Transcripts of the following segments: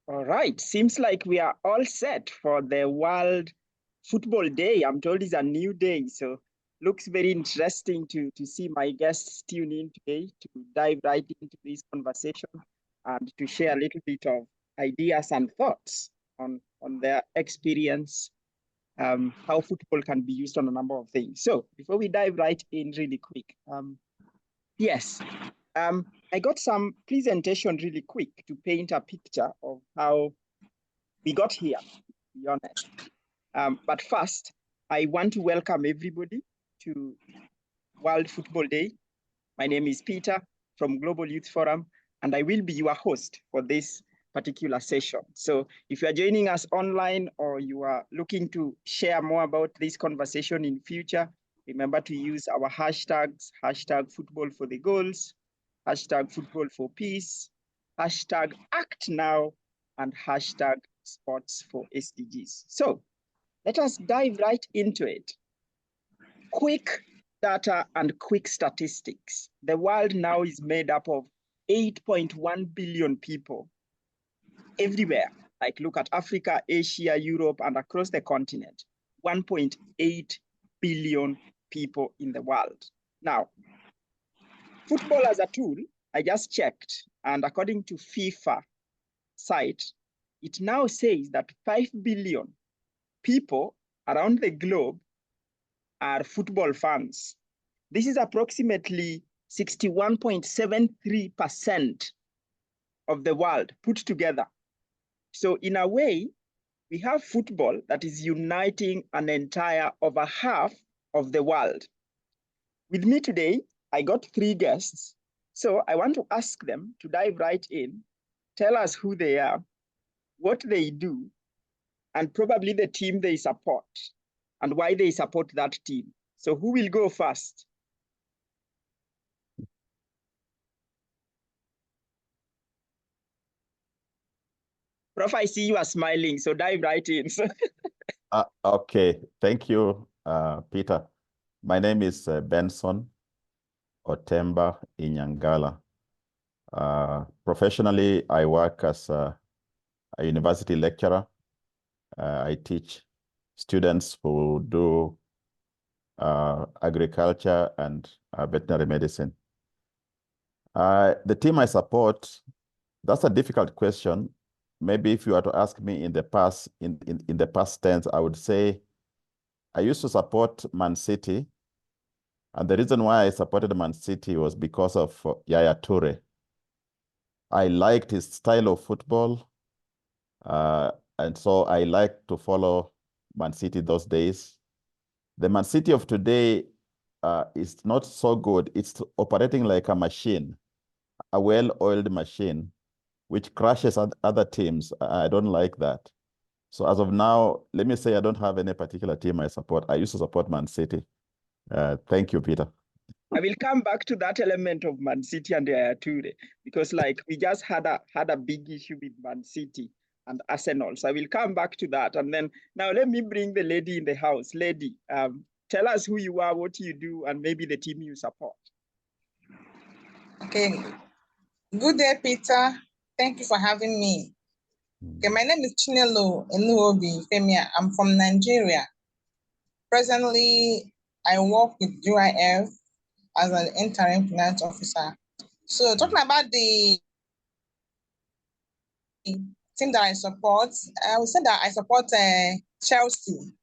All right, seems like we are all set for the World Football Day. I'm told it's a new day, so looks very interesting to see my guests tune in today to dive right into this conversation and to share a little bit of ideas and thoughts on their experience, how football can be used on a number of things. So before we dive right in really quick, yes, I got some presentation really quick to paint a picture of how we got here, to be honest. But first, I want to welcome everybody to World Football Day. My name is Peter from Global Youth Forum, and I will be your host for this particular session. So if you are joining us online or you are looking to share more about this conversation in future, remember to use our hashtags, hashtag football for the goals, hashtag football for peace, hashtag act now, and hashtag sports for SDGs. So let us dive right into it. Quick data and quick statistics. The world now is made up of 8.1 billion people everywhere. Like look at Africa, Asia, Europe, and across the continent. 1.8 billion people in the world. Now, football as a tool, I just checked, and according to FIFA site, it now says that 5 billion people around the globe are football fans. This is approximately 61.73% of the world put together. So in a way, we have football that is uniting an entire over half of the world. With me today, I got 3 guests. So I want to ask them to dive right in, tell us who they are, what they do, and probably the team they support and why they support that team. So who will go first? Prof, I see you are smiling, so dive right in. Okay, thank you, Peter. My name is Benson Otemba Inyangala. Professionally, I work as a university lecturer. I teach students who do agriculture and veterinary medicine. The team I support, that's a difficult question. Maybe if you were to ask me in the past, in the past tense, I would say I used to support Man City. And the reason why I supported Man City was because of Yaya Toure. I liked his style of football. And so I liked to follow Man City those days. The Man City of today is not so good. It's operating like a machine, a well-oiled machine, which crushes other teams. I don't like that. So as of now, let me say I don't have any particular team I support. I used to support Man City. Thank you, Peter. I will come back to that element of Man City and Yaya Toure, because like we just had a big issue with Man City and Arsenal. So I will come back to that. And then now let me bring the lady in the house. Lady, tell us who you are, what you do, and maybe the team you support. Okay. Good day, Peter. Thank you for having me. Okay, my name is Chinelo Enuobi Femia. I'm from Nigeria. Presently, I work with UIF as an interim finance officer. So talking about the team that I support, I would say that I support Chelsea.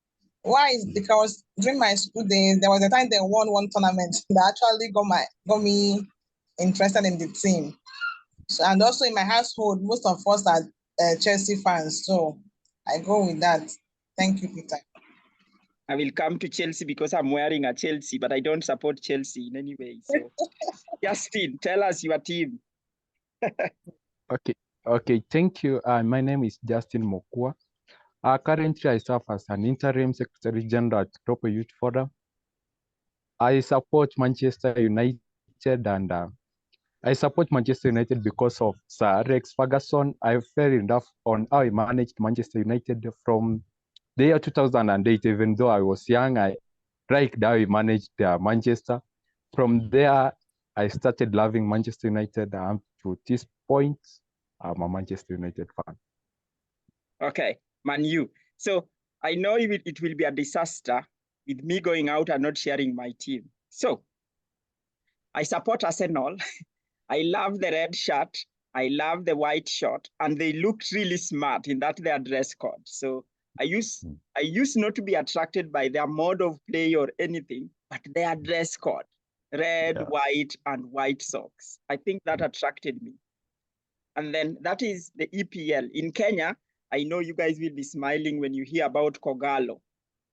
Why is because during my school days, there was a time they won one tournament that actually got me interested in the team. So, and also in my household, most of us are Chelsea fans. So I go with that. Thank you, Peter. I will come to Chelsea because I'm wearing a Chelsea, but I don't support Chelsea in any way. So Justin, tell us your team. Okay, thank you. My name is Justin Mokua. Currently, I serve as an interim Secretary General at Global Youth Forum. I support Manchester United, and I support Manchester United because of Sir Alex Ferguson. I fell in love on how he managed Manchester United from the year 2008. Even though I was young, I liked how he managed Manchester. From there, I started loving Manchester United. To this point, I'm a Manchester United fan. Okay, Man U. So I know it will be a disaster with me going out and not sharing my team. So I support Arsenal. I love the red shirt. I love the white shirt, and they looked really smart in that their dress code. So I used not to be attracted by their mode of play or anything, but their dress code, red, white, and white socks. I think that attracted me. And then that is the EPL. In Kenya, I know you guys will be smiling when you hear about Kogalo.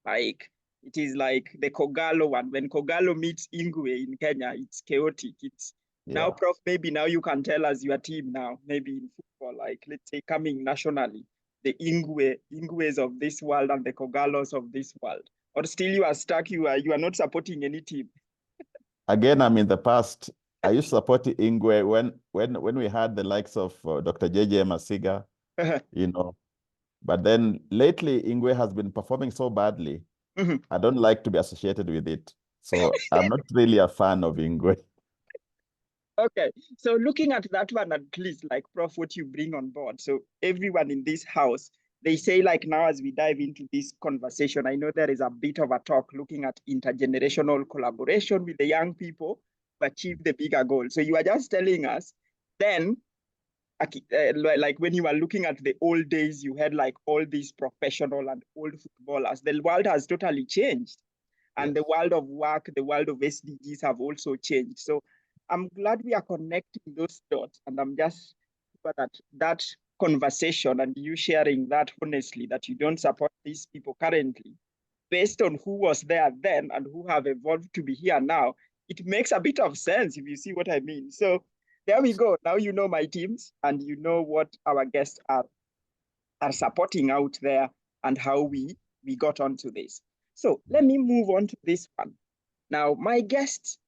Like, it is like the Kogalo one. When Kogalo meets Ingwe in Kenya, it's chaotic. It's now, Prof, maybe now you can tell us your team now, maybe in football, like let's say coming nationally, the Ingwes of this world and the Kogalos of this world. Or still you are stuck, you are not supporting any team. Again, I'm in the past. I used to support Ingwe when we had the likes of Dr. J.J. Masiga, you know. But then lately, Ingwe has been performing so badly. I don't like to be associated with it. So I'm not really a fan of Ingwe. Okay, so looking at that one, at least like Prof, what you bring on board. So everyone in this house, they say like now as we dive into this conversation, I know there is a bit of a talk looking at intergenerational collaboration with the young people to achieve the bigger goal. So you are just telling us then, like when you are looking at the old days, you had like all these professional and old footballers. The world has totally changed. And the world of work, the world of SDGs have also changed. So I'm glad we are connecting those dots. And I'm just sure that conversation and you sharing that honestly, that you don't support these people currently, based on who was there then and who have evolved to be here now, it makes a bit of sense if you see what I mean. So there we go. Now you know my teams and you know what our guests are supporting out there and how we got onto this. So let me move on to this one. Now, my guest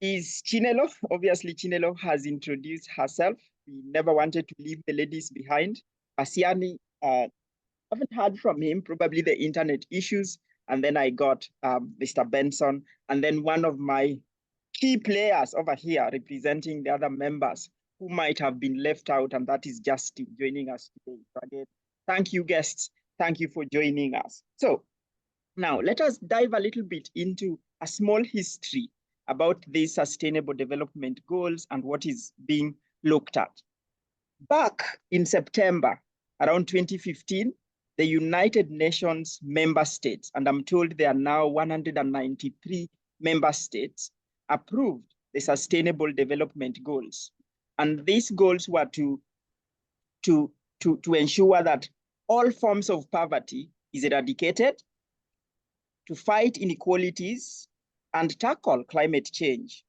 is Chinelo. Obviously, Chinelo has introduced herself. We never wanted to leave the ladies behind. Asiani, haven't heard from him, probably the internet issues. And then I got Mr. Benson. And then one of my key players over here representing the other members who might have been left out, and that is Justin joining us today. So again, thank you, guests. Thank you for joining us. So now let us dive a little bit into a small history about these sustainable development goals and what is being looked at. Back in September, around 2015, the United Nations member states, and I'm told there are now 193 member states, approved the Sustainable Development Goals. And these goals were to ensure that all forms of poverty is eradicated, to fight inequalities, and tackle climate change.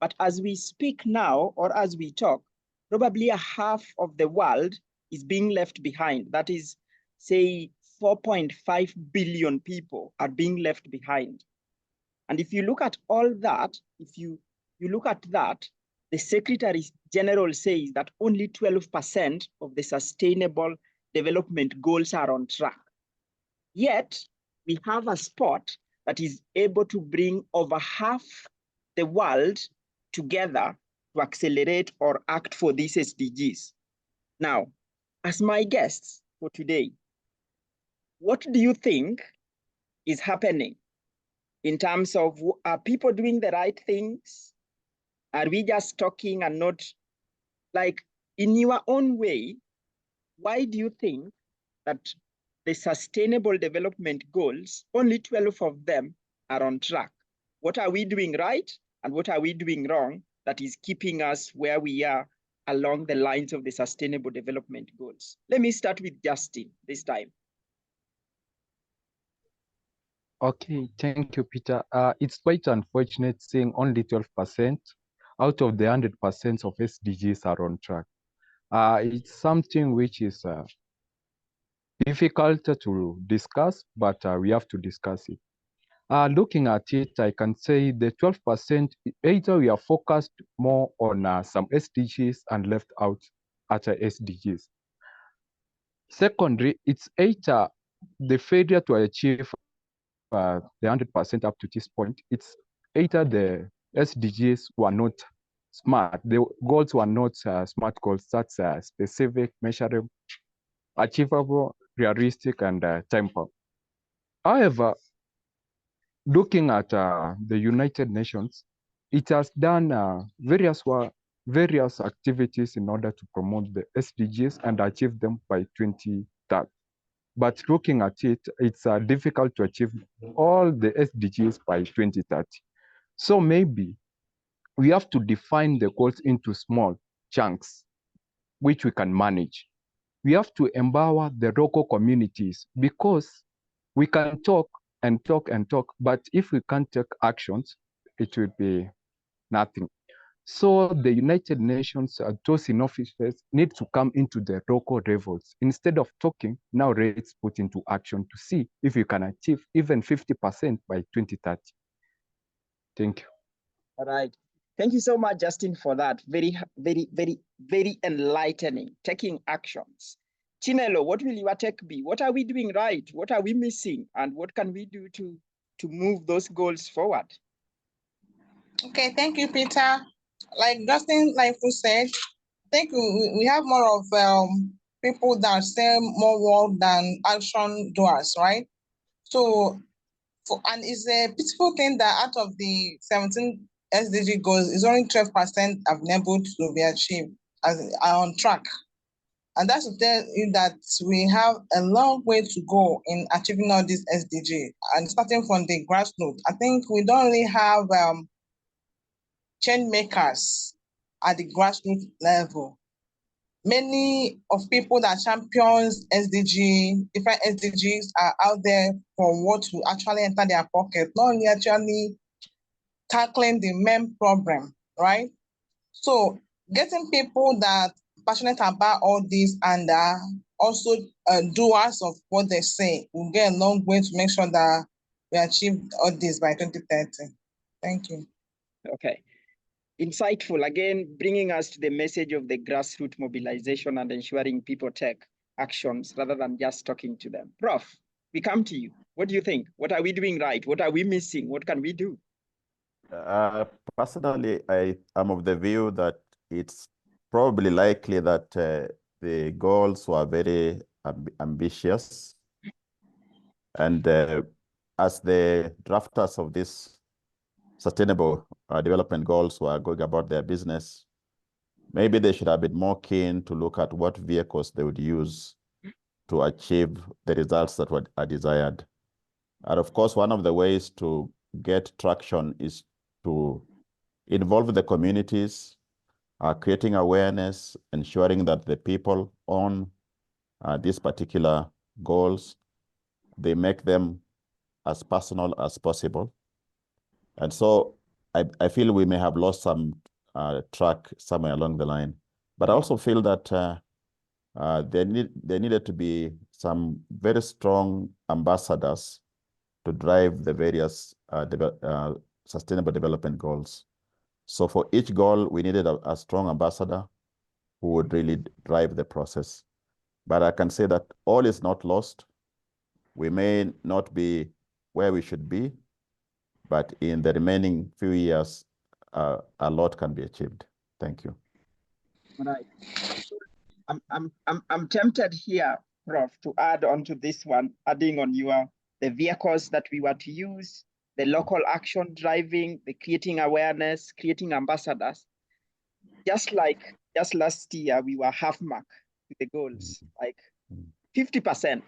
But as we speak now, or as we talk, probably a half of the world is being left behind. That is, say, 4.5 billion people are being left behind. And if you look at all that, if you look at that, the Secretary General says that only 12% of the sustainable development goals are on track. Yet, we have a sport that is able to bring over half the world together to accelerate or act for these SDGs. Now, as my guests for today, what do you think is happening in terms of, are people doing the right things? Are we just talking and not, like, in your own way, why do you think that the sustainable development goals, only 12 of them are on track? What are we doing right and what are we doing wrong that is keeping us where we are along the lines of the sustainable development goals? Let me start with Justin this time. Okay, thank you, Peter. It's quite unfortunate seeing only 12% out of the 100% of SDGs are on track. It's something which is difficult to discuss, but we have to discuss it. Looking at it, I can say the 12%, either we are focused more on some SDGs and left out other SDGs. Secondly, it's either the failure to achieve the 100% up to this point. It's either the SDGs were not smart, the goals were not smart goals, that's specific, measurable, achievable, realistic, and time-bound. However, looking at the United Nations, it has done various activities in order to promote the SDGs and achieve them by 2030. But looking at it, it's difficult to achieve all the SDGs by 2030. So maybe we have to define the goals into small chunks, which we can manage. We have to empower the local communities, because we can talk and talk and talk, but if we can't take actions, it will be nothing. So the United Nations, those in offices need to come into the local levels. Instead of talking, now let's put into action to see if we can achieve even 50% by 2030. Thank you. All right. Thank you so much, Justin, for that. Very, very, very, very enlightening, taking actions. Chinelo, what will your take be? What are we doing right? What are we missing? And what can we do to move those goals forward? Okay, thank you, Peter. Like Justin Lightfoot said, I think we have more of people that say more word than action doers, right? So, and it's a beautiful thing that out of the 17 SDG goals, is only 12% have been able to be achieved as are on track. And that's to tell you that we have a long way to go in achieving all these SDG. And starting from the grassroots, I think we don't really have change makers at the grassroots level. Many of people that champions SDG, different SDGs are out there for what will actually enter their pocket, not only actually tackling the main problem, right? So getting people that are passionate about all this and also doers of what they say will get a long way to make sure that we achieve all this by 2030. Thank you. Okay. Insightful, again, bringing us to the message of the grassroots mobilization and ensuring people take actions rather than just talking to them. Prof, we come to you. What do you think? What are we doing right? What are we missing? What can we do? Personally, I am of the view that it's probably likely that the goals were very ambitious. And as the drafters of this sustainable development goals were going about their business, maybe they should have been more keen to look at what vehicles they would use to achieve the results that are desired. And of course, one of the ways to get traction is to involve the communities, creating awareness, ensuring that the people on these particular goals, they make them as personal as possible. And so I feel we may have lost some track somewhere along the line. But I also feel that there needed to be some very strong ambassadors to drive the various sustainable development goals. So for each goal, we needed a strong ambassador who would really drive the process. But I can say that all is not lost. We may not be where we should be, but in the remaining few years, a lot can be achieved. Thank you. All right. I'm tempted here, Prof, to add on to this one, adding on the vehicles that we were to use, the local action driving, the creating awareness, creating ambassadors. Just last year, we were half mark to the goals, like 50%.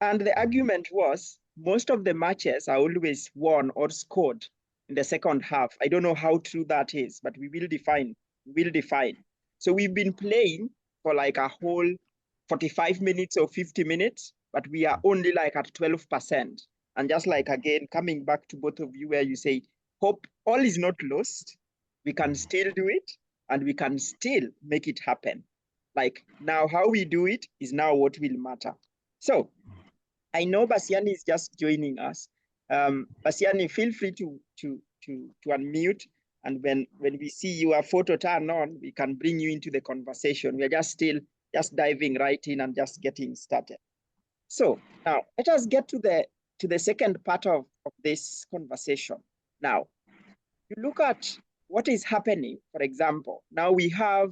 And the argument was most of the matches are always won or scored in the second half. I don't know how true that is, but we will define. So we've been playing for like a whole 45 minutes or 50 minutes, but we are only like at 12%. And just like, again, coming back to both of you where you say, hope all is not lost. We can still do it and we can still make it happen. Like now, how we do it is now what will matter. So I know Basiani is just joining us. Basiani, feel free to unmute. And when we see your photo turn on, we can bring you into the conversation. We're just diving right in and just getting started. So now let us get to the second part of this conversation. Now, you look at what is happening. For example, now we have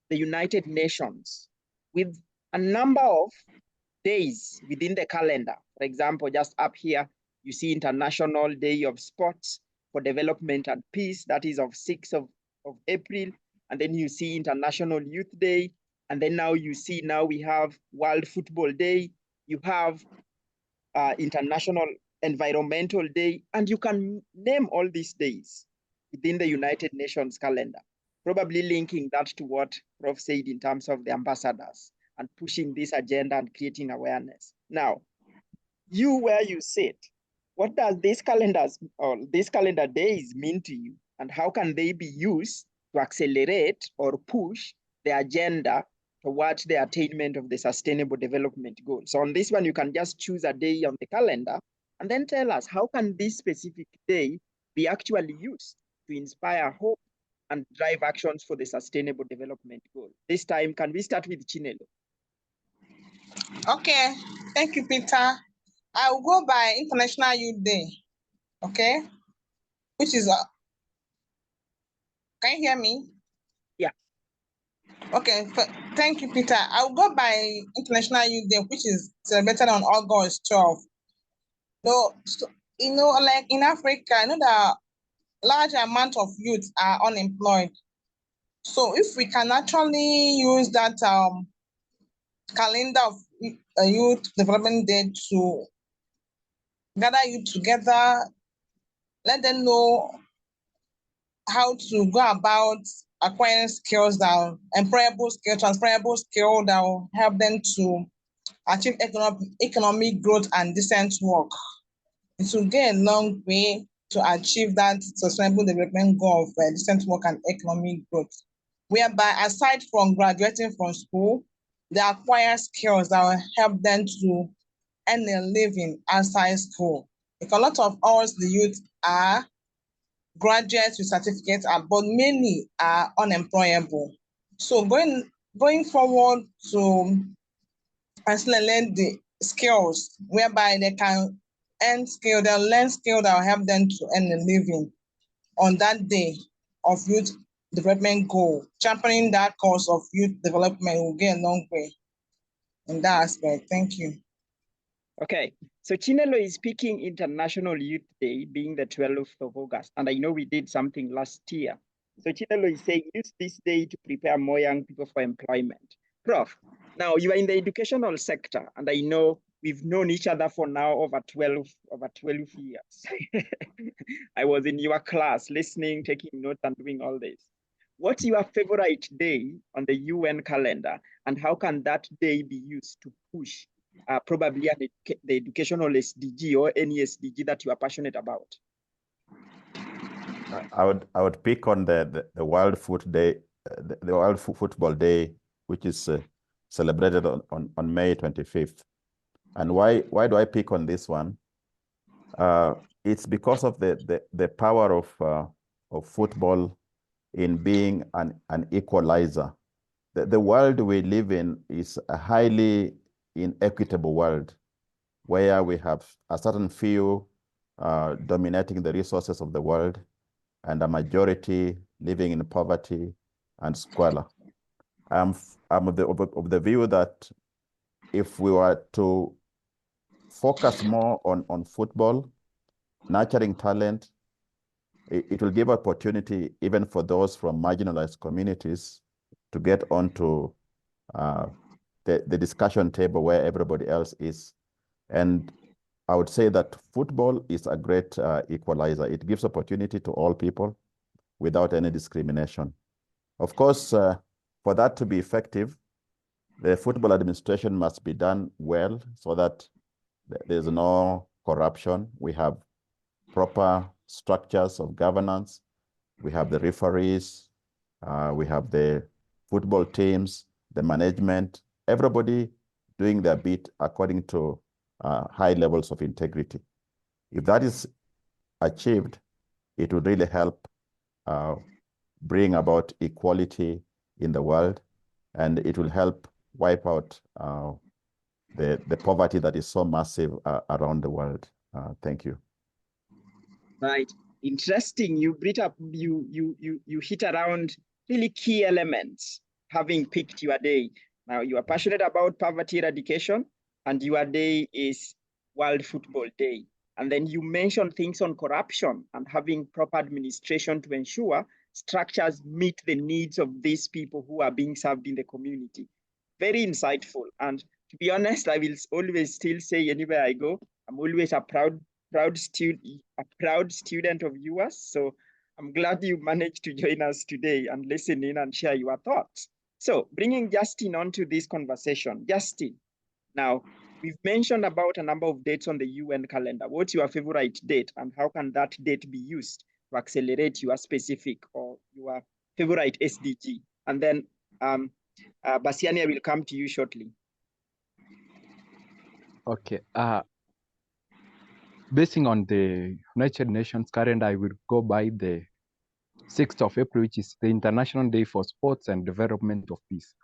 the United Nations with a number of days within the calendar. For example, just up here, you see International Day of Sports for Development and Peace, that is of 6th of April. And then you see International Youth Day. And then now you see, now we have World Football Day. You have International Environmental Day, and you can name all these days within the United Nations calendar, probably linking that to what Prof said in terms of the ambassadors and pushing this agenda and creating awareness. Now, you where you sit, what does these calendars or these calendar days mean to you, and how can they be used to accelerate or push the agenda towards the attainment of the Sustainable Development Goals? So on this one, you can just choose a day on the calendar and then tell us, how can this specific day be actually used to inspire hope and drive actions for the Sustainable Development Goal? This time, can we start with Chinelo? Okay, thank you, Peter. I will go by International Youth Day, okay? Which is, can you hear me? Yeah. Okay, thank you, Peter. I will go by International Youth Day, which is celebrated on August 12th. So, like in Africa, I know that large amount of youth are unemployed. So if we can actually use that calendar of Youth Development Day to gather youth together, let them know how to go about acquiring skills that are employable skills, transferable skills that will help them to achieve economic growth and decent work. It will go a long way to achieve that sustainable development goal of decent work and economic growth, whereby aside from graduating from school, they acquire skills that will help them to earn a living outside school. Because a lot of us, the youth, are graduates with certificates, but many are unemployable. So going forward to accelerate the skills whereby they can earn skill, they'll learn skill that will help them to earn a living on that day of youth development goal. Championing that cause of youth development will go a long way in that aspect. Thank you. Okay, so Chinelo is picking International Youth Day being the 12th of August. And I know we did something last year. So Chinelo is saying, use this day to prepare more young people for employment. Prof, now you are in the educational sector, and I know we've known each other for now over 12 years. I was in your class listening, taking notes, and doing all this. What's your favorite day on the UN calendar, and how can that day be used to push probably the educational SDG or any SDG that you are passionate about? I would pick on the World Foot Day, the World Football Day, which is celebrated on May 25th. And why do I pick on this one? It's because of the power of football in being an equalizer. The world we live in is a highly inequitable world where we have a certain few dominating the resources of the world and a majority living in poverty and squalor. I'm of the view that if we were to focus more on football, nurturing talent, it will give opportunity even for those from marginalized communities to get onto the discussion table where everybody else is. And I would say that football is a great equalizer. It gives opportunity to all people without any discrimination. Of course, for that to be effective, the football administration must be done well so that there's no corruption. We have proper structures of governance. We have the referees, we have the football teams, the management, everybody doing their bit according to high levels of integrity. If that is achieved, it would really help bring about equality in the world, and it will help wipe out the poverty that is so massive around the world. Thank you. Right. Interesting. You brought up, you hit around really key elements, having picked your day. Now, you are passionate about poverty eradication, and your day is World Football Day. And then you mention things on corruption and having proper administration to ensure structures meet the needs of these people who are being served in the community. Very insightful. And to be honest, I will always still say anywhere I go, I'm always a proud student of yours. So I'm glad you managed to join us today and listen in and share your thoughts. So bringing Justin onto this conversation. Justin, now we've mentioned about a number of dates on the UN calendar. What's your favorite date and how can that date be used to accelerate your specific or your favorite SDG? And then Basiani, will come to you shortly. Okay. Basing on the United Nations calendar, I will go by the 6th of April, which is the International Day for Sports and Development of Peace.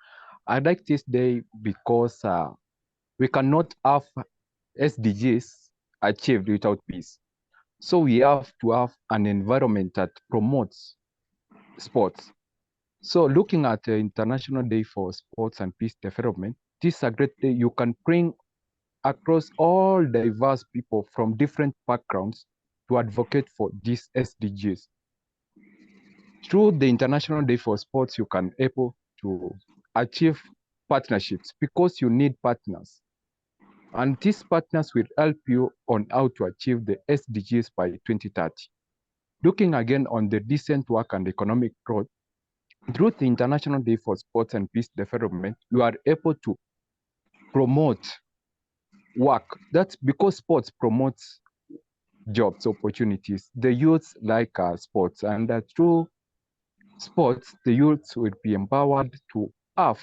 I like this day because we cannot have SDGs achieved without peace. So we have to have an environment that promotes sports. So looking at the International Day for Sports and Peace Development, this is a great day. You can bring across all diverse people from different backgrounds to advocate for these SDGs. Through the International Day for Sports, you can able to achieve partnerships because you need partners. And these partners will help you on how to achieve the SDGs by 2030. Looking again on the decent work and economic growth, through the International Day for Sports and Peace Development, you are able to promote work. That's because sports promotes jobs, opportunities. The youth like sports, and through sports, the youth will be empowered to have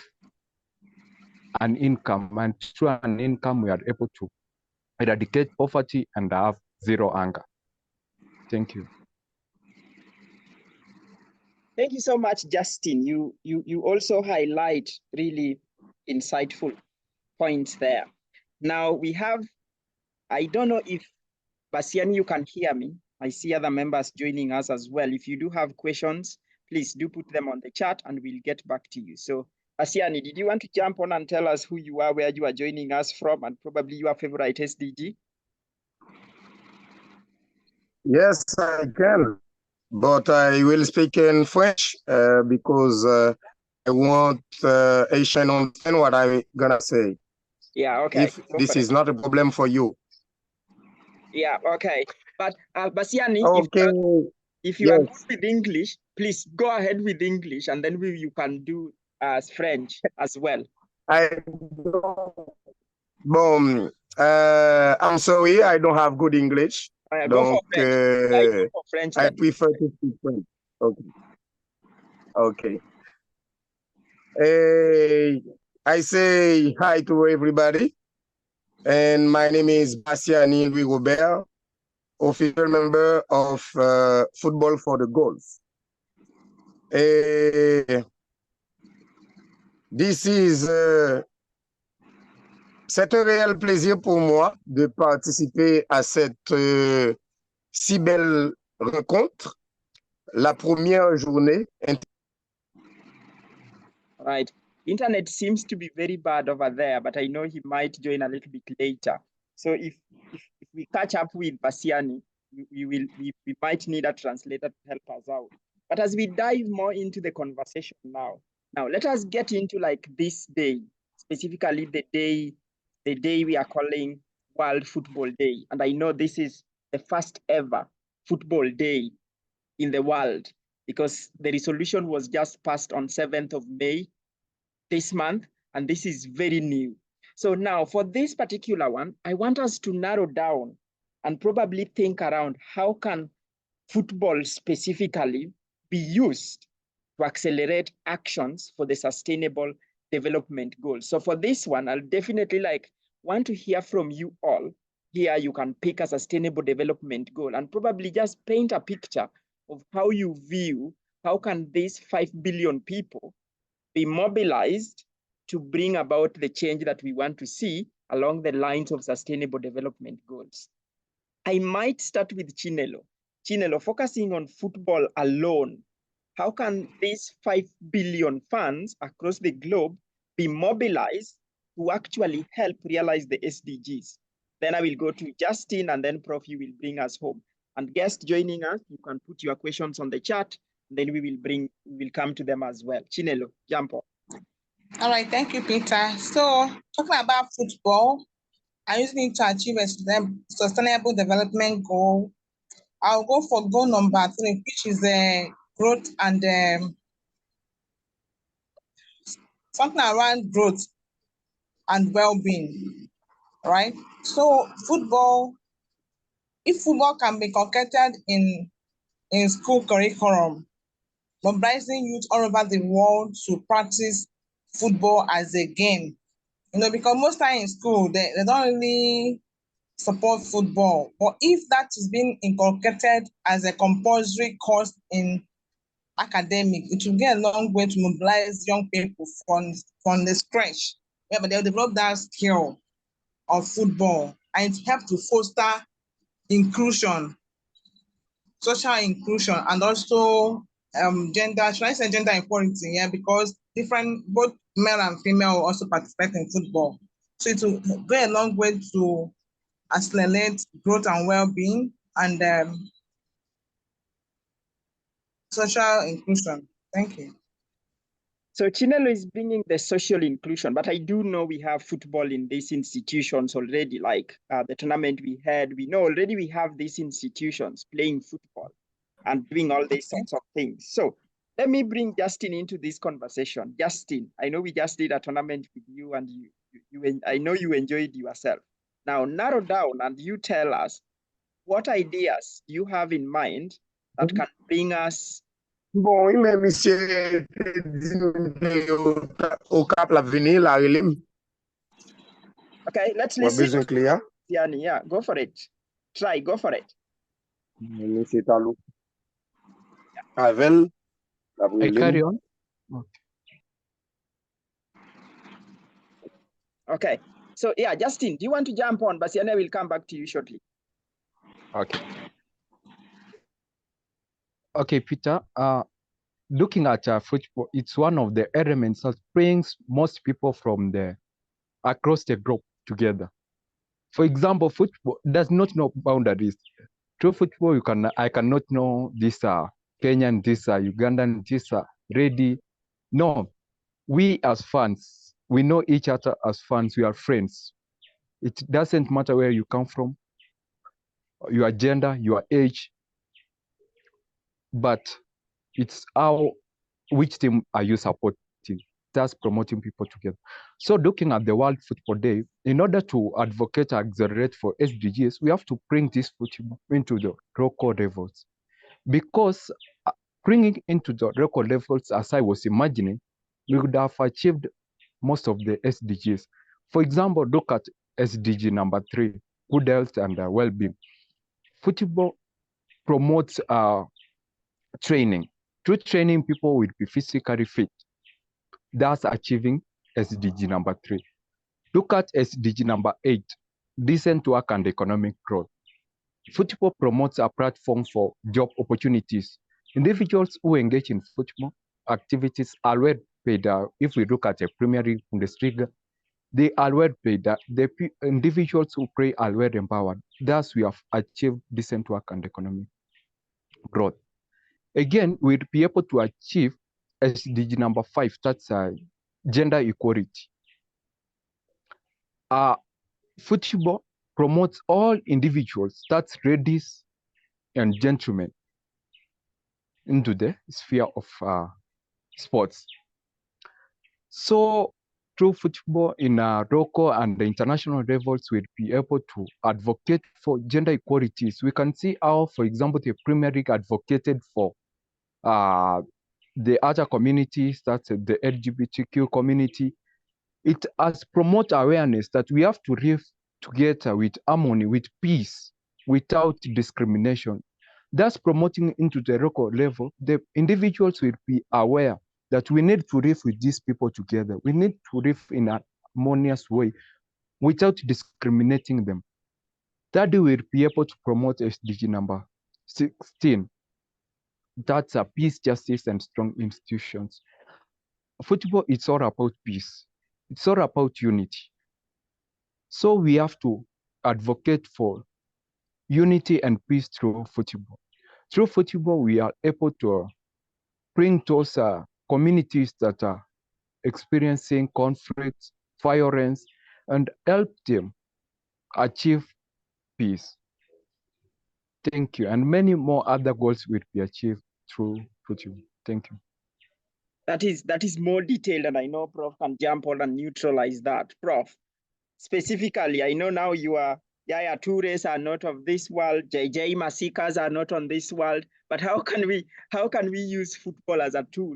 an income, and through an income, we are able to eradicate poverty and have zero hunger. Thank you. Thank you so much, Justin. You also highlight really insightful points there. Now we have, I don't know if Basiani, you can hear me. I see other members joining us as well. If you do have questions, please do put them on the chat and we'll get back to you. So Basiani, did you want to jump on and tell us who you are, where you are joining us from, and probably your favorite SDG? Yes, I can, but I will speak in French because I want Asian to understand what I'm gonna say. Yeah, okay. If this is not a problem for you. Yeah, okay. But Basiani, okay. if you are good with English, please go ahead with English, and then you can do French as well. I'm sorry, I don't have good English. Go for French. I prefer to speak French. Okay. I say hi to everybody. And my name is Basiani Louis Robert, official member of Football for the Goals. C'est un réel plaisir pour moi de participer à cette si belle rencontre, la première journée. Right. Internet seems to be very bad over there, but I know he might join a little bit later. So if we catch up with Basiani, we might need a translator to help us out. But as we dive more into the conversation now let us get into like this day, specifically the day we are calling World Football Day. And I know this is the first ever football day in the world because the resolution was just passed on 7th of May this month, and this is very new. So now for this particular one, I want us to narrow down and probably think around how can football specifically be used to accelerate actions for the sustainable development goals. So for this one, I'll definitely want to hear from you all. Here you can pick a sustainable development goal and probably just paint a picture of how you view, how can these 5 billion people be mobilized to bring about the change that we want to see along the lines of sustainable development goals. I might start with Chinelo. Chinelo, focusing on football alone, how can these 5 billion fans across the globe be mobilized to actually help realize the SDGs. Then I will go to Justin, and then Prof, you will bring us home. And guests joining us, you can put your questions on the chat, then we will come to them as well. Chinelo, jump on. All right, thank you, Peter. So talking about football, I just need to achieve a sustainable development goal. I'll go for goal number 3, which is growth and something around growth and well-being, right? So football, if football can be inculcated in school curriculum, mobilizing youth all over the world to practice football as a game, because most time in school, they don't really support football. But if that is being inculcated as a compulsory course in academic, it will get a long way to mobilize young people from the scratch. Yeah, but they'll develop that skill of football, and it helps to foster inclusion, social inclusion, and also gender, should I say gender equality? Yeah, because both male and female also participate in football. So it will go a long way to accelerate growth and well-being and social inclusion. Thank you. So Chinelo is bringing the social inclusion, but I do know we have football in these institutions already, like the tournament we had. We know already we have these institutions playing football and doing all these sorts of things. So let me bring Justin into this conversation. Justin, I know we just did a tournament with you, and I know you enjoyed yourself. Now narrow down and you tell us, what ideas do you have in mind that can bring us? Bon, ime misye au Cap la vini la relim. Okay, let's Ou listen. besoin clear. Yeah, go for it. Go for it. Misye Talou. Avel la I carry relim. on. Okay. So yeah, Justin, do you want to jump on? Basiana will come back to you shortly. Okay. Okay, Peter. Looking at football, it's one of the elements that brings most people from across the globe together. For example, football does not know boundaries. Through football, I cannot know this Kenyan, this Ugandan, this ready. No, we as fans, we know each other as fans. We are friends. It doesn't matter where you come from, your gender, your age, but it's which team are you supporting? That's promoting people together. So looking at the World Football Day, in order to advocate and accelerate for SDGs, we have to bring this football into the local levels. Because bringing into the local levels, as I was imagining, we would have achieved most of the SDGs. For example, look at SDG number 3, good health and well-being. Football promotes training. Through training, people will be physically fit. That's achieving SDG number 3. Look at SDG number 8, decent work and economic growth. Football promotes a platform for job opportunities. Individuals who engage in football activities are well paid. If we look at a Premier League Bundesliga, they are well paid. The individuals who play are well empowered. Thus, we have achieved decent work and economic growth. Again, we'll be able to achieve SDG number 5, that's gender equality. Football promotes all individuals, that's ladies and gentlemen, into the sphere of sports. So through football in local and the international levels, we'll be able to advocate for gender equalities. We can see how, for example, the Premier League advocated for the other communities, that's the LGBTQ community. It has promoted awareness that we have to live together with harmony, with peace, without discrimination. That's promoting into the local level. The individuals will be aware that we need to live with these people together. We need to live in a harmonious way without discriminating them. That we will be able to promote SDG number 16. That's a peace, justice, and strong institutions. Football, it's all about peace. It's all about unity. So we have to advocate for unity and peace through football. Through football, we are able to bring those communities that are experiencing conflict, violence, and help them achieve peace. Thank you. And many more other goals will be achieved through football. Thank you. That is more detailed, and I know Prof can jump on and neutralize that. Prof, specifically, I know now you are Yaya Toures are not of this world, JJ Masikas are not on this world, but how can we use football as a tool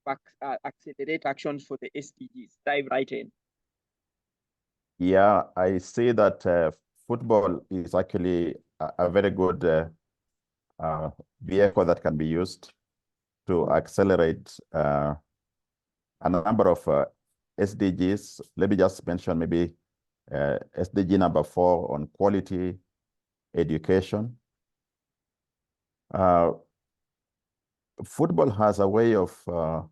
to accelerate actions for the SDGs? Dive right in. Yeah, I see that football is actually a very good vehicle that can be used to accelerate a number of SDGs. Let me just mention maybe SDG number 4 on quality education. Football has a way of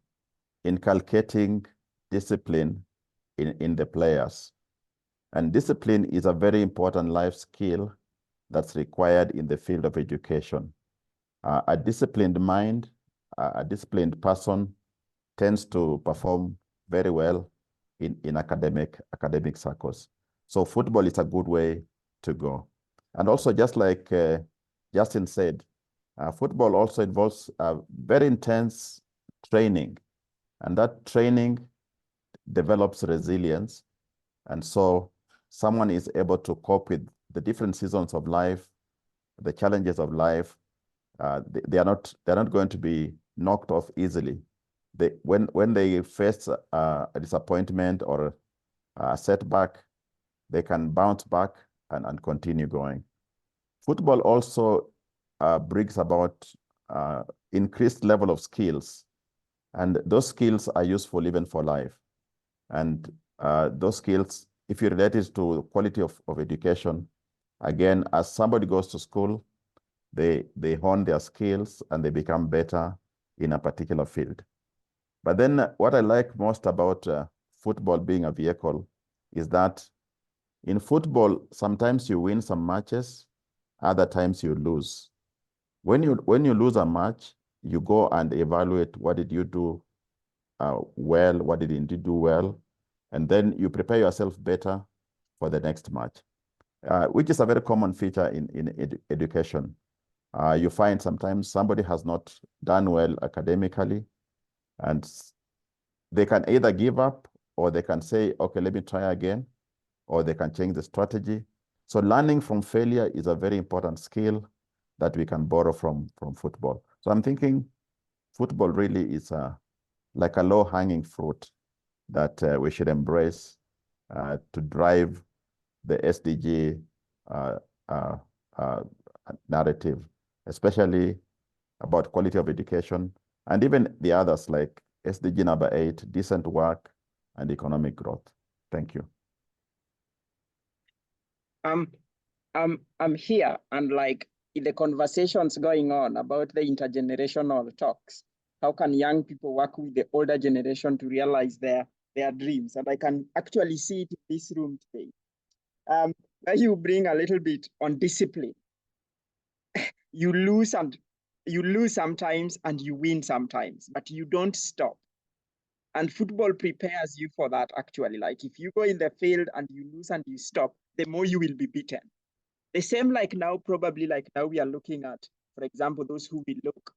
inculcating discipline in the players. And discipline is a very important life skill that's required in the field of education. A disciplined mind, a disciplined person tends to perform very well in academic circles. So football is a good way to go. And also, just like Justin said, football also involves very intense training, and that training develops resilience. And so someone is able to cope with the different seasons of life, the challenges of life. They're not going to be knocked off easily. When they face a disappointment or a setback, they can bounce back and continue going. Football also brings about increased level of skills, and those skills are useful even for life. And those skills, if you relate it to quality of education, again, as somebody goes to school, they hone their skills and they become better in a particular field. But then what I like most about football being a vehicle is that in football, sometimes you win some matches, other times you lose. When you lose a match, you go and evaluate what did you do well, what didn't you do well, and then you prepare yourself better for the next match, which is a very common feature in education. You find sometimes somebody has not done well academically, and they can either give up or they can say, okay, let me try again, or they can change the strategy. So learning from failure is a very important skill that we can borrow from football. So I'm thinking football really is like a low-hanging fruit that we should embrace to drive the SDG narrative, especially about quality of education, and even the others like SDG number 8, decent work and economic growth. Thank you. I'm here, and like in the conversations going on about the intergenerational talks, how can young people work with the older generation to realize their dreams? And I can actually see it in this room today. Where you bring a little bit on discipline. You lose sometimes and you win sometimes, but you don't stop. And football prepares you for that, actually. Like if you go in the field and you lose and you stop, the more you will be beaten. The same like now, probably like now we are looking at, for example, those who will look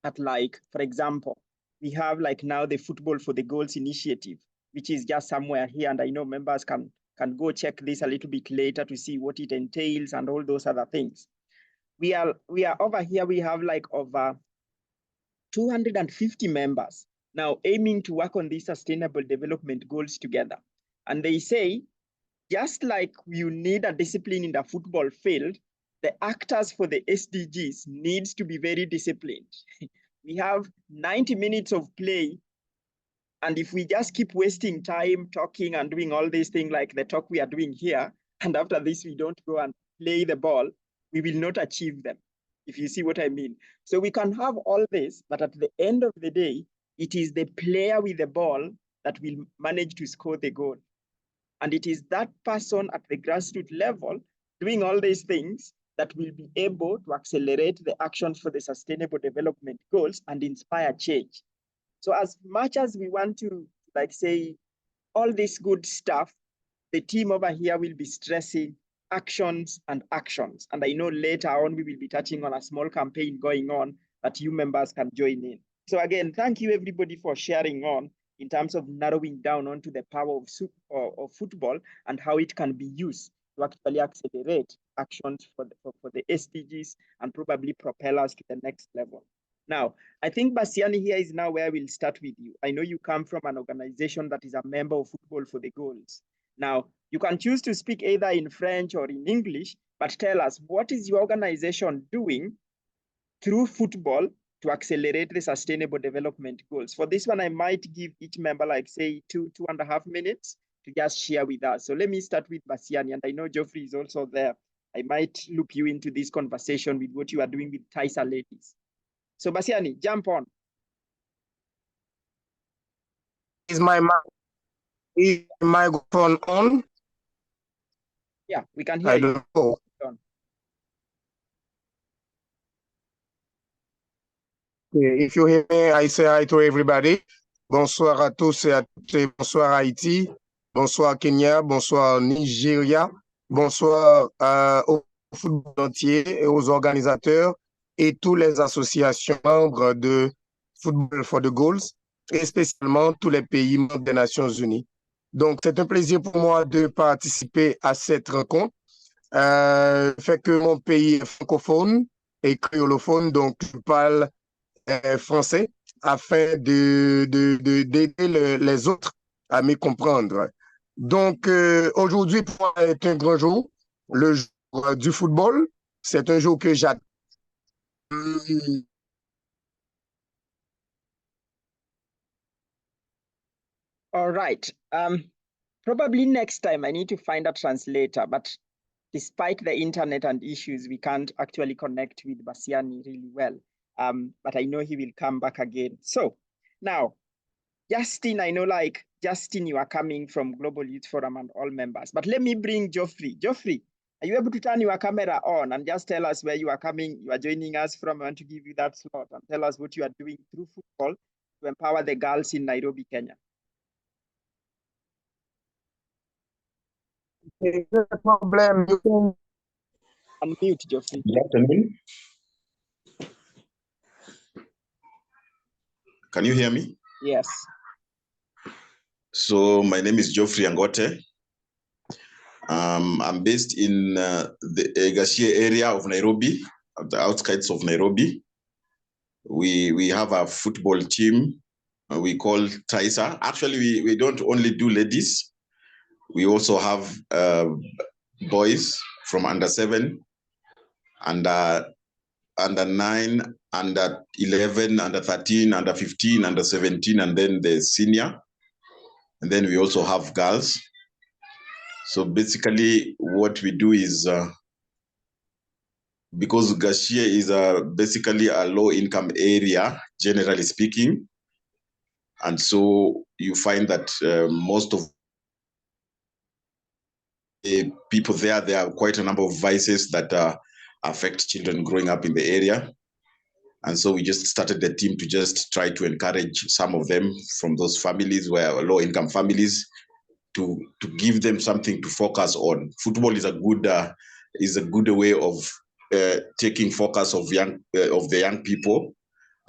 at like, for example, we have like now the Football for the Goals initiative, which is just somewhere here. And I know members can go check this a little bit later to see what it entails and all those other things. We are over here, we have like over 250 members now aiming to work on these sustainable development goals together. And they say, just like you need a discipline in the football field, the actors for the SDGs needs to be very disciplined. We have 90 minutes of play. And if we just keep wasting time talking and doing all these things like the talk we are doing here, and after this we don't go and play the ball, we will not achieve them, if you see what I mean. So we can have all this, but at the end of the day, it is the player with the ball that will manage to score the goal. And it is that person at the grassroots level doing all these things that will be able to accelerate the actions for the sustainable development goals and inspire change. So as much as we want to, like, say, all this good stuff, the team over here will be stressing actions and actions. And I know later on we will be touching on a small campaign going on that you members can join in. So again, thank you everybody for sharing on in terms of narrowing down onto the power of football and how it can be used to actually accelerate actions for the SDGs and probably propel us to the next level. Now, I think Basiani here is now where we'll start with you. I know you come from an organization that is a member of Football for the Goals. Now, you can choose to speak either in French or in English, but tell us, what is your organization doing through football to accelerate the sustainable development goals? For this one, I might give each member, like, say, 2.5 minutes to just share with us. So let me start with Basiani, and I know Geoffrey is also there. I might loop you into this conversation with what you are doing with Taisa ladies. So Basiani, jump on. Is my microphone on? Yeah, we can hear I you. don't know. Okay, if you hear me, I say hi to everybody. Bonsoir à tous et à toutes. Et bonsoir Haïti, bonsoir Kenya, bonsoir Nigeria, bonsoir au football entier et aux organisateurs et toutes les associations membres de Football for the Goals et spécialement tous les pays membres des Nations Unies. Donc, c'est un plaisir pour moi de participer à cette rencontre. Fait que mon pays est francophone et créolophone, donc je parle français afin d'aider les autres à me comprendre. Donc, aujourd'hui, pour moi, est un grand jour, le jour du football. C'est un jour que j'adore. All right. Probably next time I need to find a translator, but despite the internet and issues, we can't actually connect with Basiani really well. But I know he will come back again. So now, Justin, I know, like, Justin, you are coming from Global Youth Forum and all members, but let me bring Geoffrey. Geoffrey, are you able to turn your camera on and just tell us where you are coming, you are joining us from? I want to give you that slot and tell us what you are doing through football to empower the girls in Nairobi, Kenya. No problem. You can unmute, Geoffrey. Good afternoon. Can you hear me? Yes. So my name is Geoffrey Angote. I'm based in the Gashie area of Nairobi, at the outskirts of Nairobi. We have a football team we call Taisa. Actually, we don't only do ladies. We also have boys from under 7, under 9, under 11, under 13, under 15, under 17, and then the senior. And then we also have girls. So basically what we do is, because Gashie is basically a low-income area, generally speaking, and so you find that most of the people there are quite a number of vices that affect children growing up in the area. And so we just started the team to just try to encourage some of them from those families where low-income families to give them something to focus on. Football is a good way of taking focus of the young people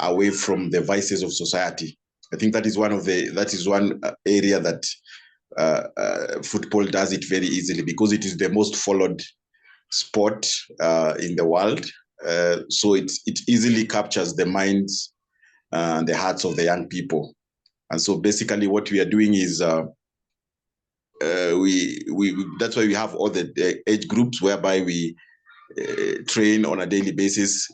away from the vices of society. I think that is one area that football does it very easily, because it is the most followed sport in the world. So it easily captures the minds and the hearts of the young people. And so basically what we are doing is that's why we have all the age groups whereby we train on a daily basis.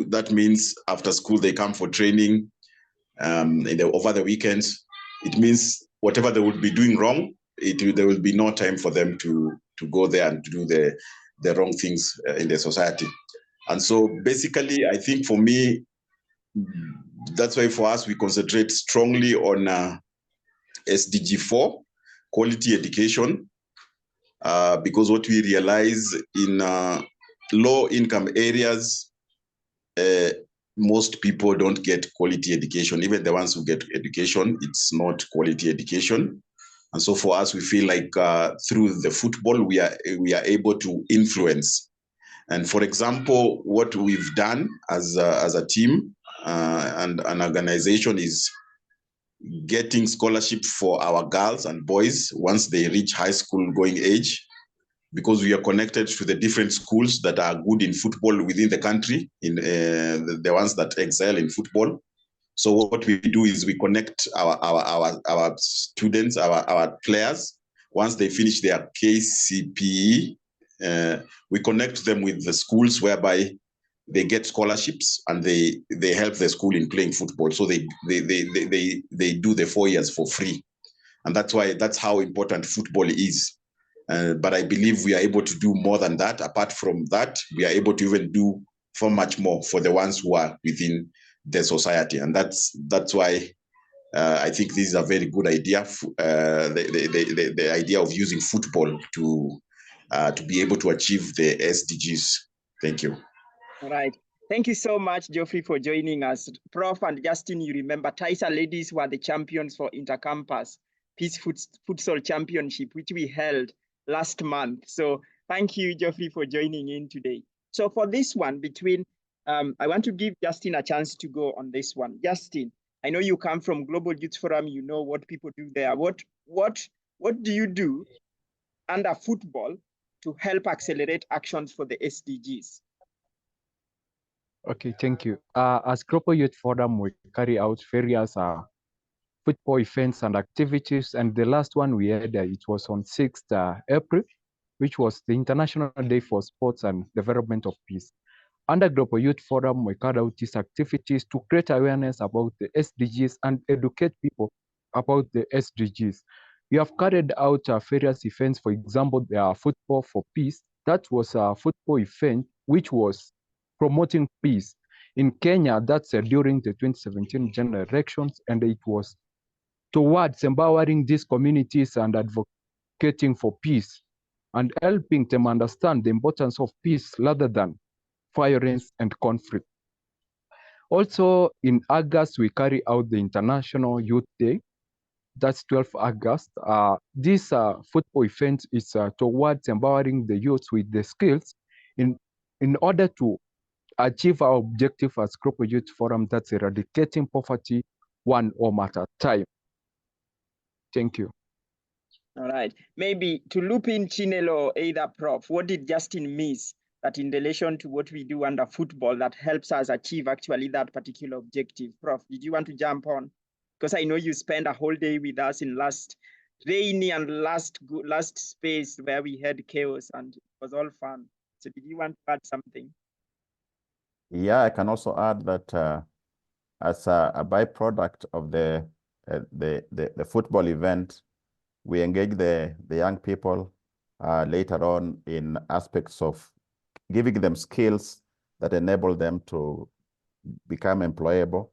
That means after school they come for training over the weekends. It means whatever they would be doing wrong, there will be no time for them to go there and to do the wrong things in the society. And so basically, I think for me, that's why for us we concentrate strongly on SDG 4, quality education, because what we realize in low-income areas, most people don't get quality education. Even the ones who get education, it's not quality education. And so for us, we feel like through the football, we are able to influence. And for example, what we've done as a team and an organization is getting scholarship for our girls and boys once they reach high school going age, because we are connected to the different schools that are good in football within the country, in the ones that excel in football. So what we do is we connect our students, our players. Once they finish their KCPE, we connect them with the schools whereby they get scholarships and they help the school in playing football. So they do the 4 years for free. And that's how important football is. But I believe we are able to do more than that. Apart from that, we are able to even do for much more for the ones who are within the society. And that's why I think this is a very good idea. The idea of using football to be able to achieve the SDGs. Thank you. All right. Thank you so much, Geoffrey, for joining us. Prof and Justin, you remember Taisa ladies were the champions for Intercampus Peace Futsal Championship, which we held last month. So thank you, Geoffrey, for joining in today. So for this one, I want to give Justin a chance to go on this one. Justin, I know you come from Global Youth Forum. You know what people do there. What do you do under football to help accelerate actions for the SDGs? Okay, thank you. As Global Youth Forum, we carry out various football events and activities. And the last one we had, it was on 6th April, which was the International Day for Sports and Development of Peace. Under Global Youth Forum, we carried out these activities to create awareness about the SDGs and educate people about the SDGs. We have carried out various events. For example, the Football for Peace. That was a football event which was promoting peace. In Kenya, that's during the 2017 general elections, and it was towards empowering these communities and advocating for peace and helping them understand the importance of peace rather than violence and conflict. Also, in August, we carry out the International Youth Day. That's 12th August. This football event is towards empowering the youth with the skills in order to achieve our objective as Global Youth Forum, that's eradicating poverty one home at a time. Thank you. All right. Maybe to loop in Chinelo or either Prof, what did Justin miss that in relation to what we do under football that helps us achieve actually that particular objective? Prof, did you want to jump on? Because I know you spent a whole day with us in last rainy and last space where we had chaos and it was all fun. So did you want to add something? Yeah, I can also add that as a byproduct of the football event, we engage the young people later on in aspects of giving them skills that enable them to become employable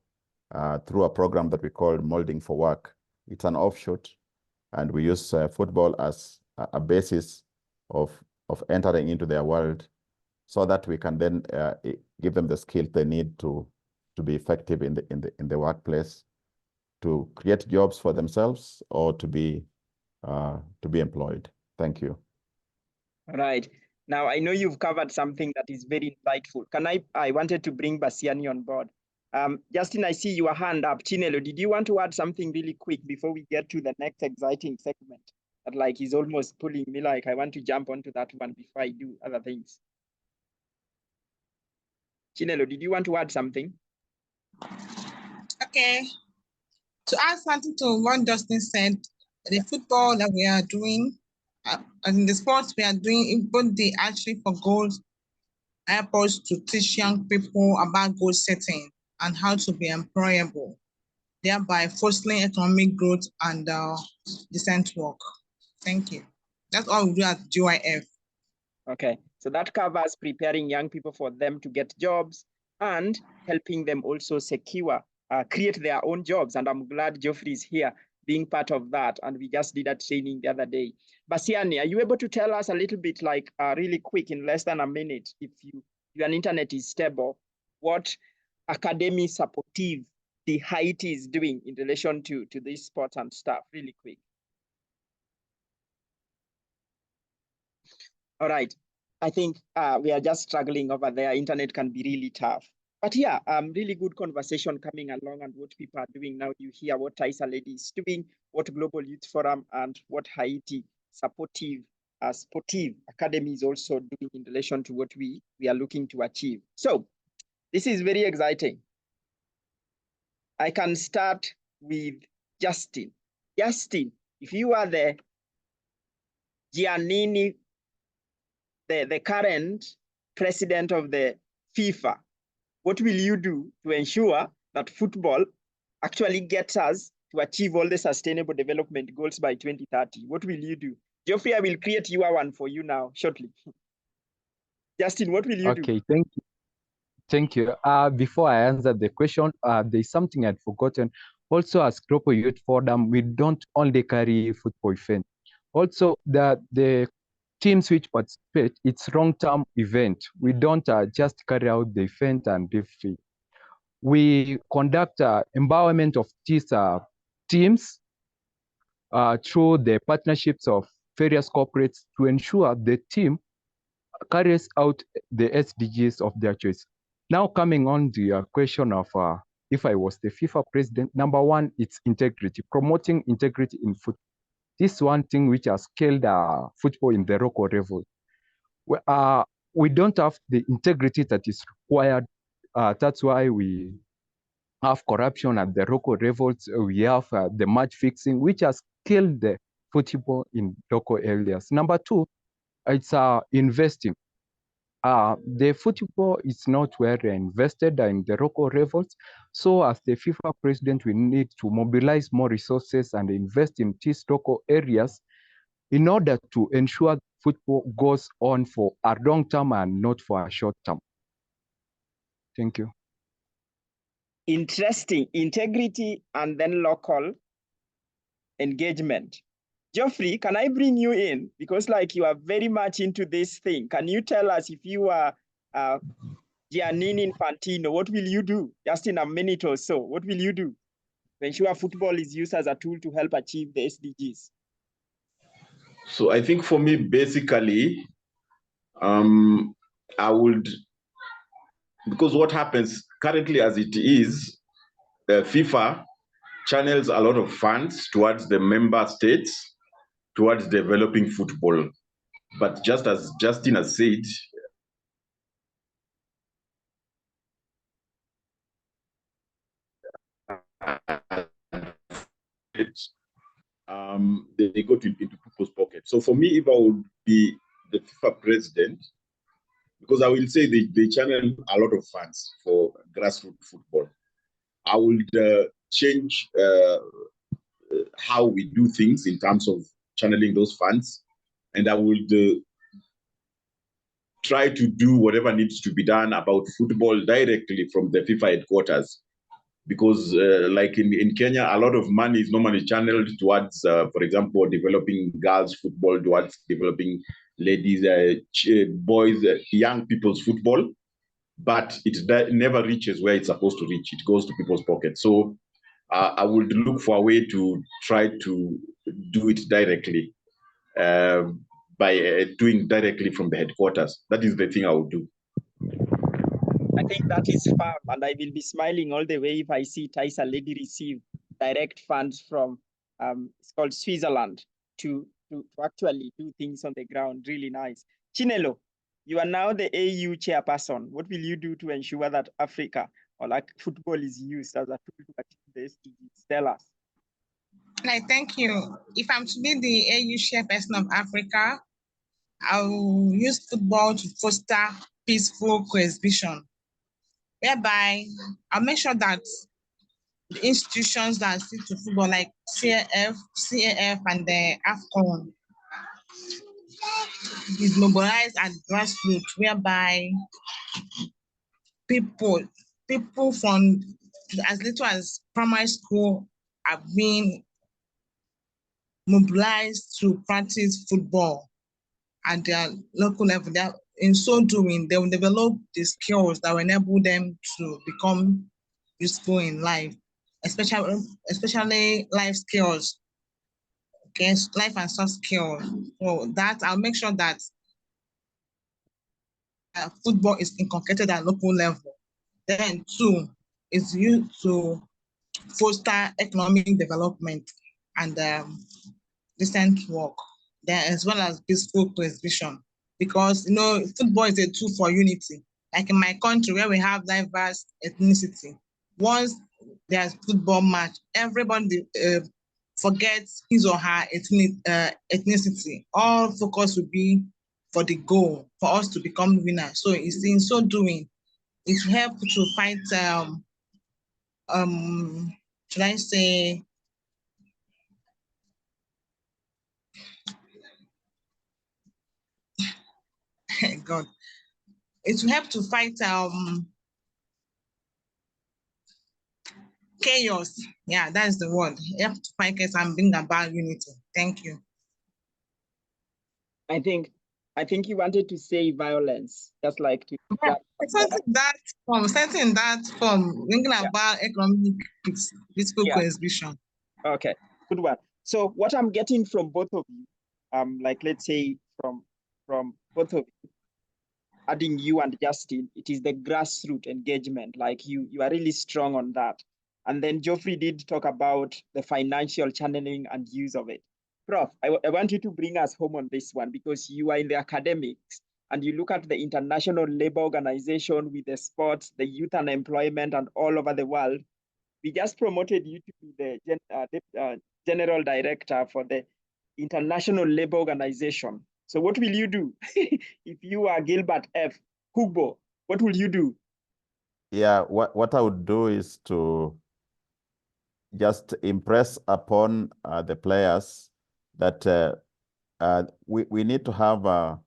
through a program that we call Molding for Work. It's an offshoot, and we use football as a basis of entering into their world so that we can then give them the skills they need to be effective in the workplace, to create jobs for themselves or to be employed. Thank you. All right. Now, I know you've covered something that is very insightful. I wanted to bring Basiani on board. Justin, I see your hand up. Chinelo, did you want to add something really quick before we get to the next exciting segment? That like is almost pulling me like I want to jump onto that one before I do other things. Chinelo, did you want to add something? Okay. To add something to what Justin said, the football that we are doing, and the sports we are doing, both the actually for goals, help us to teach young people about goal setting and how to be employable, thereby fostering economic growth and decent work. Thank you. That's all we do at GYF. Okay, so that covers preparing young people for them to get jobs and helping them also secure, create their own jobs. And I'm glad Geoffrey is here being part of that. And we just did a training the other day. Basiani, are you able to tell us a little bit, like really quick, in less than a minute, if your internet is stable, what Academy Supportive, the Haiti is doing in relation to this sport and stuff, really quick? All right. I think we are just struggling over there. Internet can be really tough. But yeah, really good conversation coming along and what people are doing now. You hear what Taisa Lady is doing, what Global Youth Forum and what Haiti Supportive Sportive Academy is also doing in relation to what we are looking to achieve. So this is very exciting. I can start with Justin. Justin, if you are the Giannini, the current president of the FIFA, what will you do to ensure that football actually gets us to achieve all the sustainable development goals by 2030? What will you do? Geoffrey, I will create your one for you now shortly. Justin, what will you do? Okay, thank you. Thank you. Before I answer the question, there's something I'd forgotten. Also, as Global Youth Forum, we don't only carry football event. Also, the teams which participate, it's long-term event. We don't just carry out the event and defeat. We conduct empowerment of these teams through the partnerships of various corporates to ensure the team carries out the SDGs of their choice. Now coming on the question of if I was the FIFA president, number one, it's integrity, promoting integrity in football. This is one thing which has killed football in the local level. We don't have the integrity that is required. That's why we have corruption at the local levels. We have the match fixing, which has killed the football in local areas. Number two, it's investing. The football is not well invested in the local levels. So as the FIFA president, we need to mobilize more resources and invest in these local areas in order to ensure football goes on for a long term and not for a short term. Thank you. Interesting. Integrity and then local engagement. Geoffrey, can I bring you in? Because like you are very much into this thing. Can you tell us, if you are Giannini Infantino, what will you do? Just in a minute or so, what will you do to ensure football is used as a tool to help achieve the SDGs? So I think for me, basically, I would, because what happens currently as it is, FIFA channels a lot of funds towards the member states, towards developing football. But just as Justin has said, they go into people's pockets. So for me, if I would be the FIFA president, because I will say they channel a lot of funds for grassroots football, I would change how we do things in terms of channeling those funds, and I would try to do whatever needs to be done about football directly from the FIFA headquarters. Because like in Kenya, a lot of money is normally channeled towards, for example, developing girls football, towards developing ladies, boys, young people's football, but it never reaches where it's supposed to reach. It goes to people's pockets. So I would look for a way to try to do it directly by doing directly from the headquarters. That is the thing I would do. I think that is fun, and I will be smiling all the way if I see Taisa Lady receive direct funds from it's called Switzerland to actually do things on the ground. Really nice. Chinelo, you are now the AU chairperson. What will you do to ensure that Africa or like football is used as a tool to achieve the SDGs? Tell us. Thank you. If I'm to be the AU chairperson of Africa, I'll use football to foster peaceful coexistence, whereby I'll make sure that the institutions that sit to football, like CAF, and the AFCON, is mobilized at grassroots, whereby people from as little as primary school are being mobilized to practice football at their local level. In so doing, they will develop the skills that will enable them to become useful in life, especially life skills, okay, life and soft skills. So that I'll make sure that football is inculcated at local level. Then two is used to foster economic development and decent work, then as well as peaceful coexistence. Because football is a tool for unity. Like in my country where we have diverse ethnicity, once there's football match, everybody forgets his or her ethnicity. All focus will be for the goal, for us to become winners. So it's in so doing, it helps to fight should I say God, it will help to fight chaos. Yeah, that's the word. Help to fight chaos and bring about unity. Thank you. I think you wanted to say violence, just like to. Yeah, something in that form, bringing about economic peaceful coexistence. Okay, good one. So what I'm getting from both of you, like let's say from both of you, adding you and Justin, it is the grassroots engagement. Like you are really strong on that. And then Geoffrey did talk about the financial channeling and use of it. Prof, I want you to bring us home on this one because you are in the academics and you look at the International Labour Organization with the sports, the youth and employment and all over the world. We just promoted you to be the general director for the International Labour Organization. So what will you do if you are Gilbert F. Hugbo? What will you do? Yeah, what I would do is to just impress upon the players that we need to have a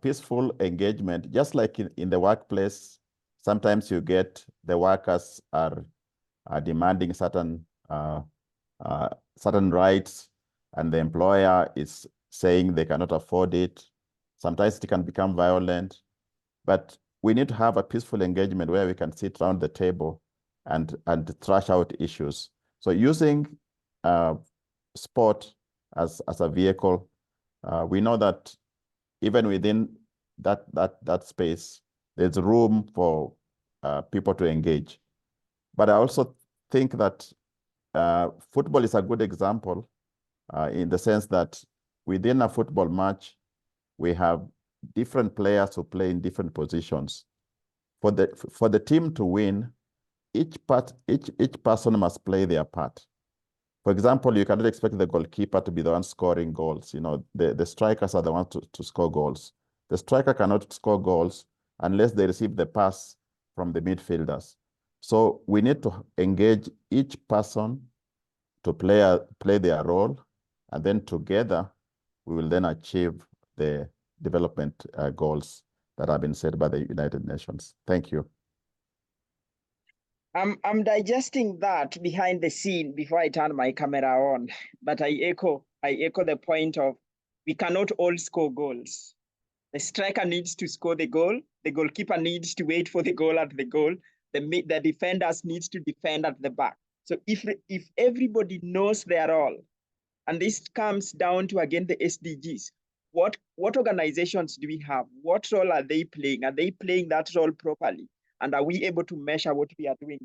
peaceful engagement, just like in the workplace. Sometimes you get the workers are demanding certain rights, and the employer is saying they cannot afford it. Sometimes it can become violent, but we need to have a peaceful engagement where we can sit around the table and thrash out issues. So using sport as a vehicle, we know that even within that space, there's room for people to engage. But I also think that football is a good example in the sense that within a football match, we have different players who play in different positions. For the team to win, each person must play their part. For example, you cannot expect the goalkeeper to be the one scoring goals. The strikers are the ones to score goals. The striker cannot score goals unless they receive the pass from the midfielders. So we need to engage each person to play their role, and then together we will then achieve the development goals that have been set by the United Nations. Thank you. I'm digesting that behind the scene before I turn my camera on, but I echo the point of we cannot all score goals. The striker needs to score the goal. The goalkeeper needs to wait for the goal at the goal. The defenders needs to defend at the back. So if everybody knows their role, and this comes down to, again, the SDGs, what organizations do we have? What role are they playing? Are they playing that role properly? And are we able to measure what we are doing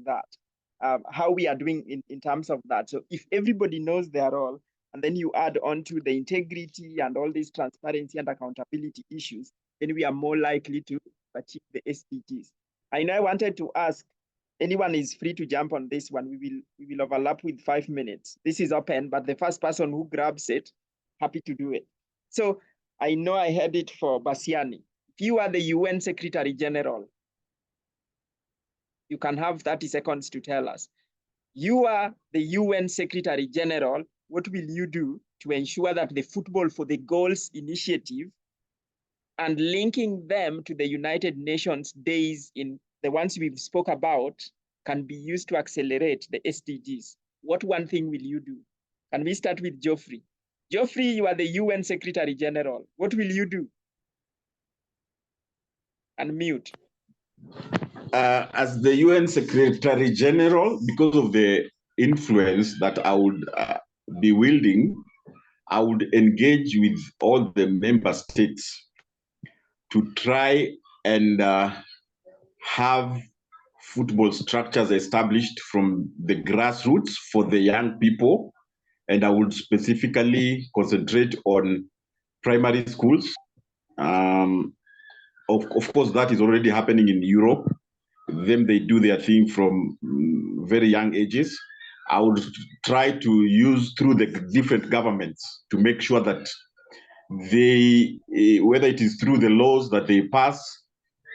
how we are doing in terms of that? So if everybody knows their role, and then you add on to the integrity and all these transparency and accountability issues, then we are more likely to achieve the SDGs. I know I wanted to ask, anyone is free to jump on this one. We will overlap with 5 minutes. This is open, but the first person who grabs it, happy to do it. So I know I heard it for Basiani. If you are the UN Secretary General, you can have 30 seconds to tell us. You are the UN Secretary General. What will you do to ensure that the Football for the Goals initiative and linking them to the United Nations days, in the ones we've spoke about, can be used to accelerate the SDGs? What one thing will you do? Can we start with Geoffrey? Geoffrey, you are the UN Secretary General. What will you do? Unmute. As the UN Secretary General, because of the influence that I would be wielding, I would engage with all the member states to try and have football structures established from the grassroots for the young people. And I would specifically concentrate on primary schools. Of course, that is already happening in Europe. Them, they do their thing from very young ages. I would try to use through the different governments to make sure that they, whether it is through the laws that they pass,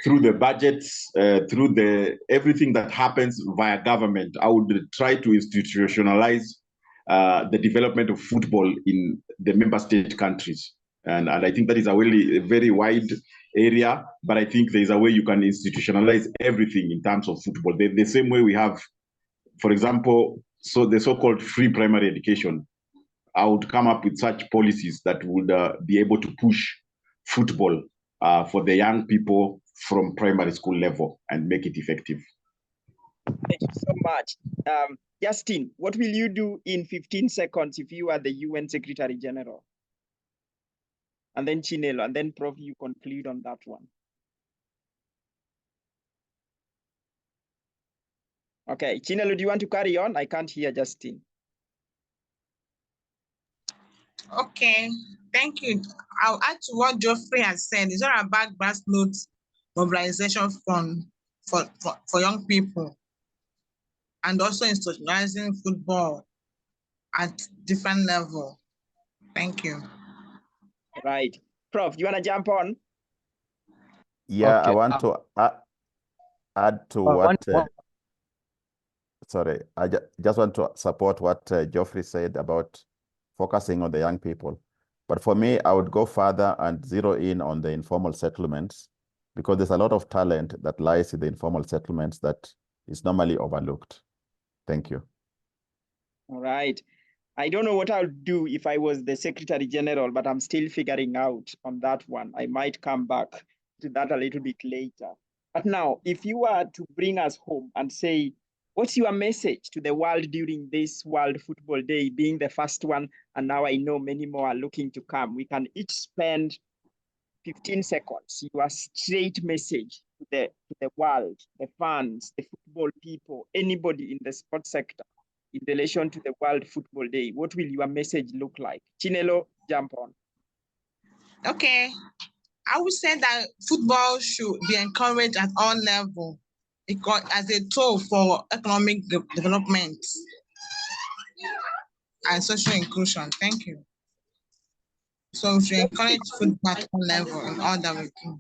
through the budgets, through the everything that happens via government, I would try to institutionalize the development of football in the member state countries. And I think that is a very wide area, but I think there is a way you can institutionalize everything in terms of football. The same way we have, for example, so the so-called free primary education. I would come up with such policies that would be able to push football for the young people from primary school level and make it effective. Thank you so much. Justin, what will you do in 15 seconds if you are the UN Secretary General? And then Chinelo, and then Prof, you conclude on that one. Okay, Chinelo, do you want to carry on? I can't hear Justin. Okay, thank you. I'll add to what Geoffrey has said. It's all about grassroots mobilization fund for young people, and also institutionalizing football at different level. Thank you. Right. Prof, you want to jump on? Yeah, Okay, I want to add to what, sorry, I just want to support what Geoffrey said about focusing on the young people. But for me, I would go further and zero in on the informal settlements, because there's a lot of talent that lies in the informal settlements that is normally overlooked. Thank you. All right. I don't know what I would do if I was the Secretary General, but I'm still figuring out on that one. I might come back to that a little bit later. But now, if you were to bring us home and say, what's your message to the world during this World Football Day, being the first one, and now I know many more are looking to come. We can each spend 15 seconds, your straight message to the world, the fans, the football people, anybody in the sports sector in relation to the World Football Day. What will your message look like? Chinelo, jump on. Okay, I would say that football should be encouraged at all levels because as a tool for economic development and social inclusion. Thank you. So we should encourage football at all levels in all that we do.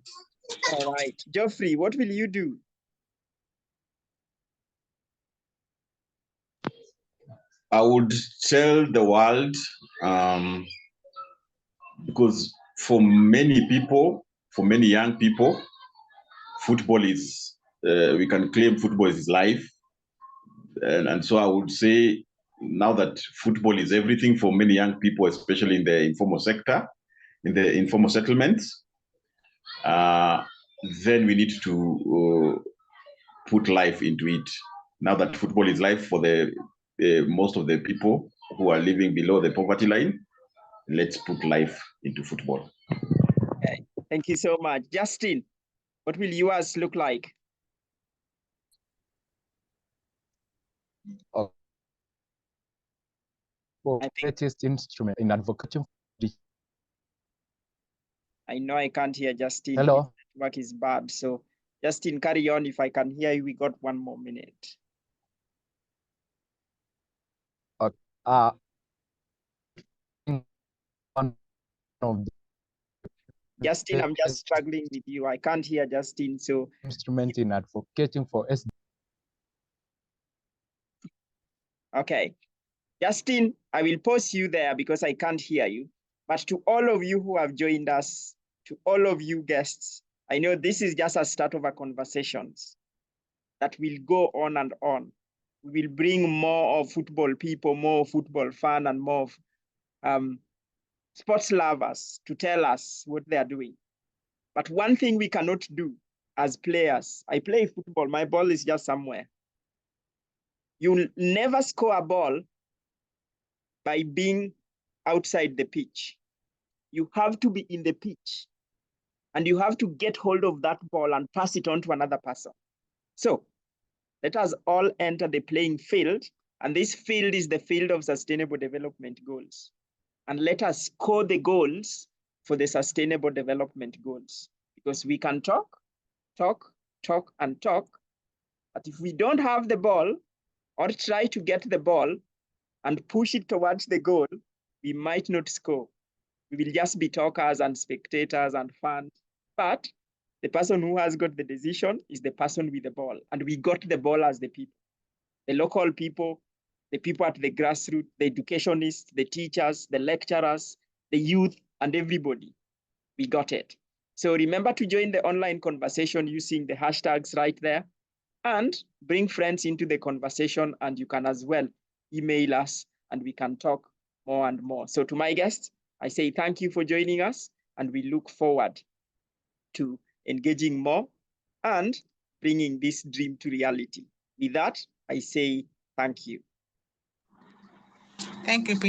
All right. Geoffrey, what will you do? I would tell the world, because for many people, for many young people, football is, we can claim football is life. And so I would say now that football is everything for many young people, especially in the informal sector, in the informal settlements, then we need to put life into it. Now that football is life for the most of the people who are living below the poverty line, let's put life into football. Okay. Thank you so much. Justin, what will yours look like? Greatest instrument in advocating. I know I can't hear Justin. Hello. His network is bad. So Justin, carry on. If I can hear you, we got 1 more minute. One of the Justin, I'm just struggling with you. I can't hear Justin. So instrument in advocating for SD. Okay. Justin, I will pause you there because I can't hear you. But to all of you who have joined us, to all of you guests, I know this is just a start of a conversations that will go on and on. We will bring more of football people, more football fun, and more of sports lovers to tell us what they are doing. But one thing we cannot do as players, I play football, my ball is just somewhere. You'll never score a ball by being outside the pitch. You have to be in the pitch, and you have to get hold of that ball and pass it on to another person. So let us all enter the playing field, and this field is the field of sustainable development goals. And let us score the goals for the sustainable development goals, because we can talk, and talk, but if we don't have the ball or try to get the ball and push it towards the goal, we might not score. We will just be talkers and spectators and fans. But the person who has got the decision is the person with the ball. And we got the ball as the people, the local people, the people at the grassroots, the educationists, the teachers, the lecturers, the youth, and everybody. We got it. So remember to join the online conversation using the hashtags right there, and bring friends into the conversation, and you can as well email us and we can talk more and more. So to my guests, I say thank you for joining us, and we look forward to engaging more and bringing this dream to reality. With that, I say thank you. Thank you, Peter.